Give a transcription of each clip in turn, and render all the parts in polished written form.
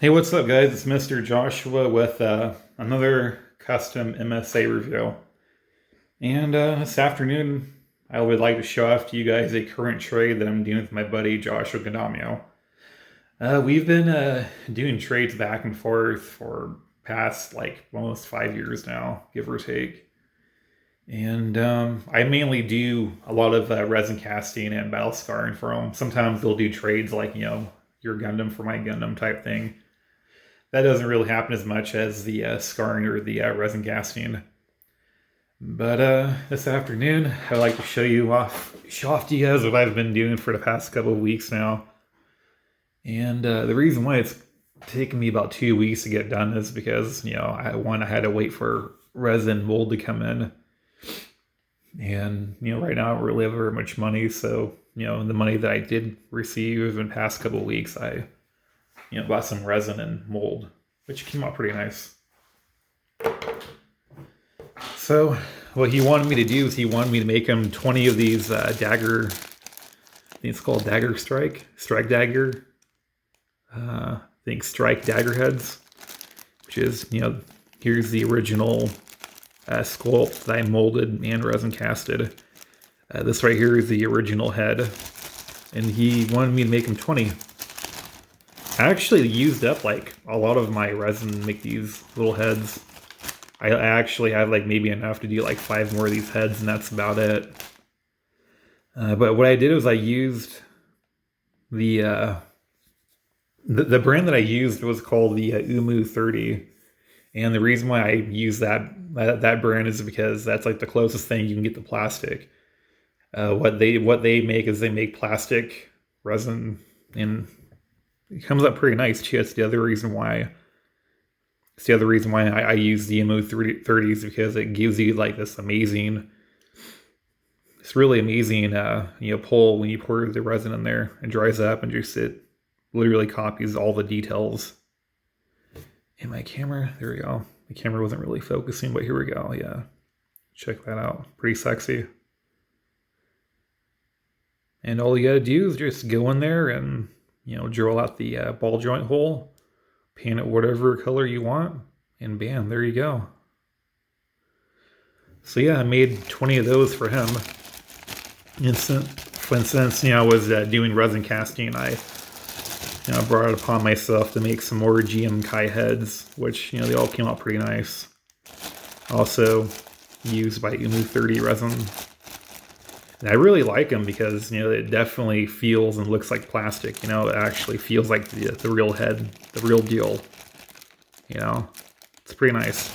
Hey, what's up, guys? It's Mr. Joshua with another custom MSA review. And this afternoon, I would like to show off to you guys a current trade that I'm doing with my buddy Joshuagundamu. We've been doing trades back and forth for past like almost 5 years now, give or take. And I mainly do a lot of resin casting and battle scarring for him. Sometimes they'll do trades like, your Gundam for my Gundam type thing. That doesn't really happen as much as the scarring or the resin casting. But this afternoon, I'd like to show off to you guys what I've been doing for the past couple of weeks now. And the reason why it's taken me about 2 weeks to get done is because, I had to wait for resin mold to come in. And, right now I don't really have very much money. So, the money that I did receive in the past couple of weeks, I bought some resin and mold, which came out pretty nice. So what he wanted me to do is he wanted me to make him 20 of these dagger, I think it's called dagger strike dagger, I think strike dagger heads, which is, here's the original sculpt that I molded and resin casted. This right here is the original head, and he wanted me to make him 20. I actually used up like a lot of my resin to make these little heads. I actually had like maybe enough to do like 5 more of these heads, and that's about it. But what I did was I used the brand that I used was called the Umu 30, and the reason why I use that brand is because that's like the closest thing you can get to plastic. What they make is they make plastic resin, and it comes up pretty nice too. It's the other reason why. I use the MO 30s, because it gives you like this really amazing, pull when you pour the resin in there. It dries up and just it literally copies all the details. And my camera, there we go. The camera wasn't really focusing, but here we go. Yeah, check that out. Pretty sexy. And all you gotta do is just go in there and drill out the ball joint hole, paint it whatever color you want, and bam, there you go. So yeah, I made 20 of those for him. And since I was doing resin casting, I brought it upon myself to make some more GM Kai heads, which they all came out pretty nice. Also used by Umu 30 resin. And I really like them because, it definitely feels and looks like plastic. It actually feels like the real head, the real deal. It's pretty nice.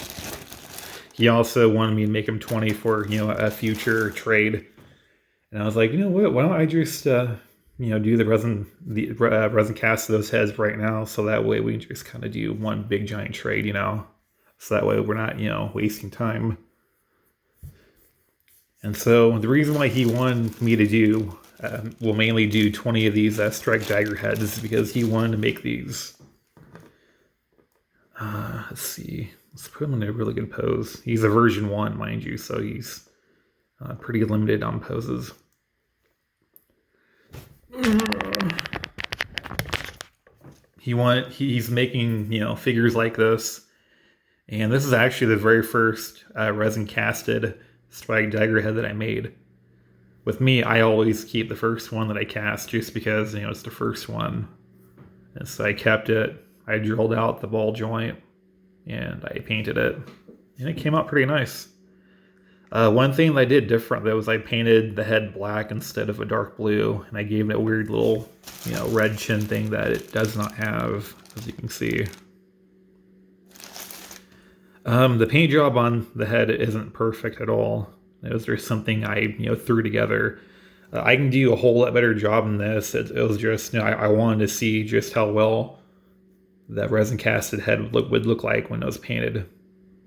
He also wanted me to make him 20 for, a future trade. And I was like, what, why don't I just, do the resin cast of those heads right now. So that way we just kind of do one big giant trade, So that way we're not, wasting time. And so the reason why he wanted me to do, mainly do 20 of these strike dagger heads is because he wanted to make these. Let's see. Let's put him in a really good pose. He's a version 1, mind you, so he's pretty limited on poses. He's making, figures like this. And this is actually the very first resin casted strike dagger head that I made. With me, I always keep the first one that I cast just because, it's the first one. And so I kept it. I drilled out the ball joint and I painted it. And it came out pretty nice. One thing that I did different though was I painted the head black instead of a dark blue. And I gave it a weird little, red chin thing that it does not have, as you can see. The paint job on the head isn't perfect at all. It was just something I threw together. I can do a whole lot better job than this. It was just I wanted to see just how well that resin casted head would look like when it was painted.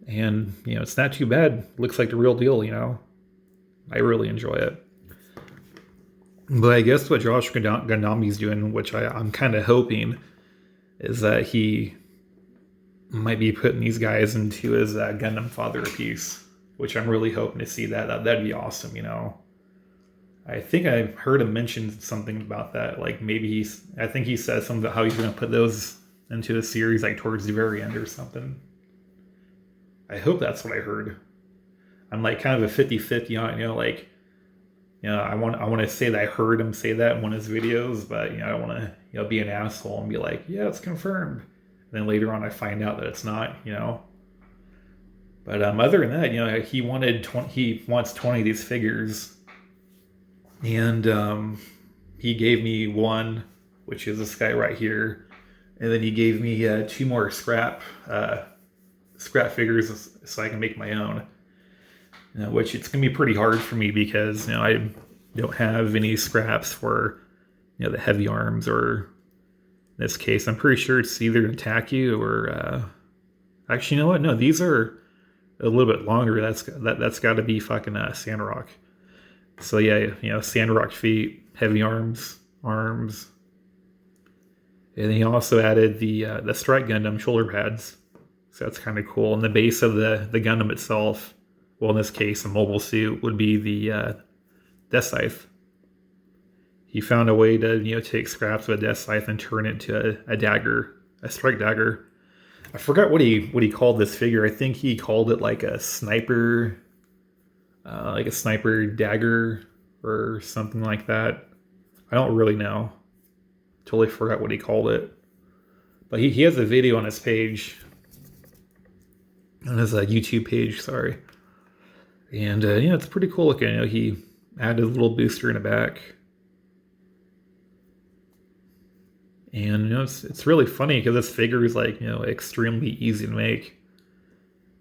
And it's not too bad. It looks like the real deal. I really enjoy it. But I guess what Joshuagundamu's doing, which I'm kind of hoping, is that he might be putting these guys into his Gundam father piece, which I'm really hoping to see that. That'd be awesome, I think I heard him mention something about that. Like maybe I think he said something about how he's going to put those into the series, like towards the very end or something. I hope that's what I heard. I'm like kind of a 50-50 on it, like, I want to say that I heard him say that in one of his videos, but I don't want to be an asshole and be like, yeah, it's confirmed. And then later on I find out that it's not, But other than that, he wants 20 of these figures, and he gave me one, which is this guy right here, and then he gave me 2 more scrap figures so I can make my own. Which it's gonna be pretty hard for me because I don't have any scraps for the heavy arms, or in this case I'm pretty sure it's either an Taku or actually, you know what? No, these are a little bit longer. That's got to be fucking Sandrock. So yeah, Sandrock feet, heavy arms, and then he also added the Strike Gundam shoulder pads. So that's kind of cool. And the base of the Gundam itself, well, in this case, a mobile suit, would be the Death Scythe. He found a way to take scraps of a Death Scythe and turn it into a dagger, a strike dagger. I forgot what he called this figure. I think he called it like a sniper dagger or something like that. I don't really know. Totally forgot what he called it. But he has a video on his page, on his YouTube page, sorry. And it's pretty cool looking. He added a little booster in the back. And it's really funny because this figure is like extremely easy to make.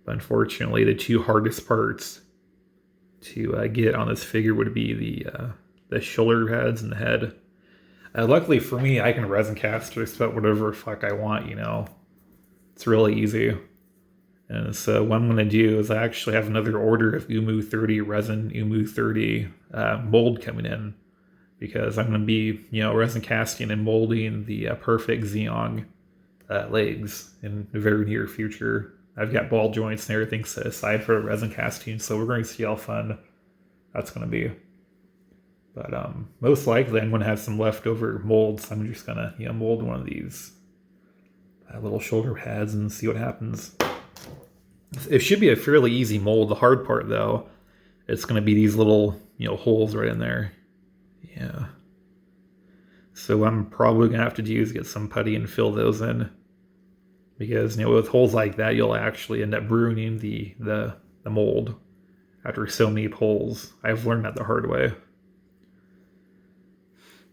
But unfortunately, the 2 hardest parts to get on this figure would be the shoulder pads and the head. Luckily for me, I can resin cast just about whatever the fuck I want. It's really easy. And so what I'm going to do is I actually have another order of Umu 30 resin, Umu 30 mold coming in, because I'm going to be, resin casting and molding the perfect Zeong legs in the very near future. I've got ball joints and everything set aside for resin casting, so we're going to see how fun that's going to be. But most likely I'm going to have some leftover molds. I'm just going to mold one of these little shoulder pads and see what happens. It should be a fairly easy mold. The hard part, though, it's going to be these little holes right in there. Yeah. So what I'm probably going to have to do is get some putty and fill those in. Because with holes like that, you'll actually end up ruining the mold after so many holes. I've learned that the hard way.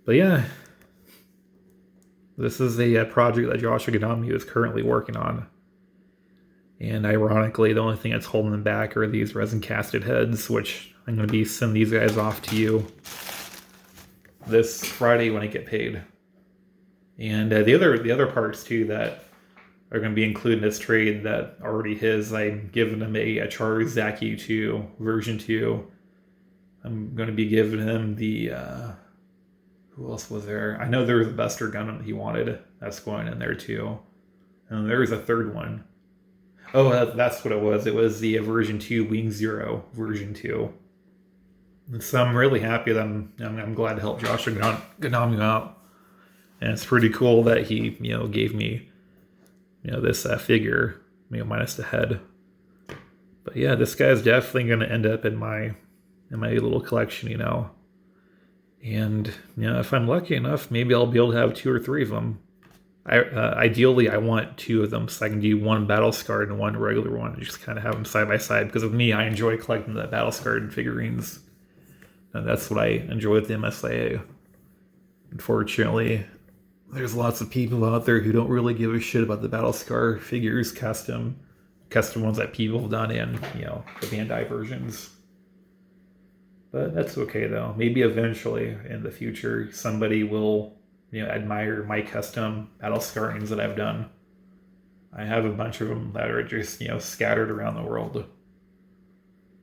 But yeah, this is a project that Joshuagundamu is currently working on. And ironically, the only thing that's holding them back are these resin casted heads, which I'm going to be sending these guys off to you this Friday when I get paid. And the other parts too that are going to be included in this trade that already his, I'm giving him a Char's Zaku 2 version 2. I'm going to be giving him the who else was there? I know there was a Buster Gundam that he wanted. That's going in there too. And there was a third one. Oh, that's what it was. It was the version 2, Wing Zero version 2. And so I'm really happy that I'm glad to help Joshuagundamu out. And it's pretty cool that he, gave me, this figure, minus the head. But yeah, this guy's definitely going to end up in my little collection, And, if I'm lucky enough, maybe I'll be able to have 2 or 3 of them. Ideally, I want 2 of them so I can do one battle scarred and one regular one and just kind of have them side by side. Because with me, I enjoy collecting the battle scarred figurines. And that's what I enjoy with the MSIA. Unfortunately, there's lots of people out there who don't really give a shit about the battle scar figures, custom ones that people have done in, the Bandai versions. But that's okay though. Maybe eventually in the future, somebody will admire my custom battle scarrings that I've done. I have a bunch of them that are just, scattered around the world.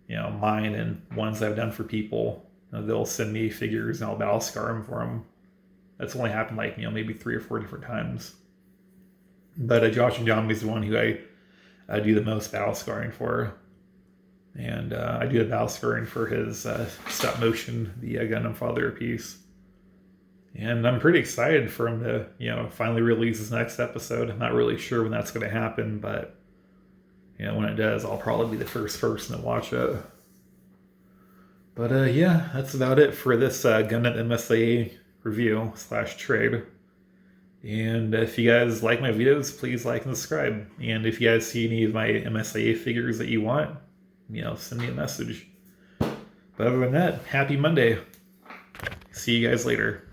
Mine and ones I've done for people. They'll send me figures and I'll battle scar them for them. That's only happened like, maybe 3 or 4 different times. But Joshuagundamu is the one who I do the most battle scarring for. And I do the battle scarring for his stop motion, the Gundam Father piece. And I'm pretty excited for him to, finally release his next episode. I'm not really sure when that's going to happen, but, when it does, I'll probably be the first person to watch it. But yeah, that's about it for this Gundam MSA review / trade. And if you guys like my videos, please like and subscribe. And if you guys see any of my MSA figures that you want, send me a message. But other than that, happy Monday. See you guys later.